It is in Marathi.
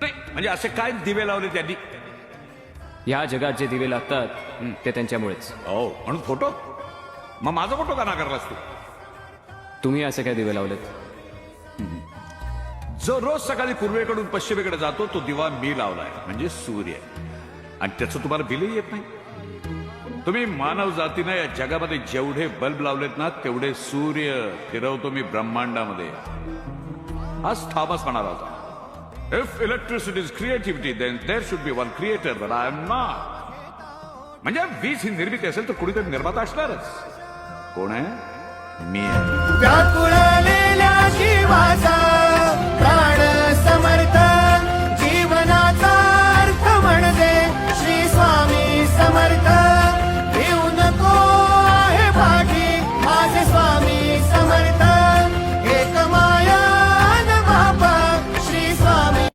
नाही म्हणजे असे काय दिवे लावले त्यांनी? या जगात जे दिवे लागतात ते त्यांच्यामुळेच. हो म्हणून फोटो, मग माझा फोटो का नाकारलास तू? तुम्ही असे काय दिवे लावलेत? जो रोज सकाळी पूर्वेकडून पश्चिमेकडे जातो तो दिवा मी लावलाय, म्हणजे सूर्य. आणि त्याचं तुम्हाला बिलही येत नाही. तुम्ही मानव जातीनं या जगामध्ये जेवढे बल्ब लावलेत ना तेवढे सूर्य फिरवतो मी ब्रह्मांडामध्ये. आज थॉमस म्हणाला होता, if electricity is creativity then there should be one creator, but I am not. म्हणजे वीज ही निर्मिती असेल तर कुणीतरी निर्माता असणारच. कोण आहे? मी आहे. व्याकुळलेल्या जीवाचा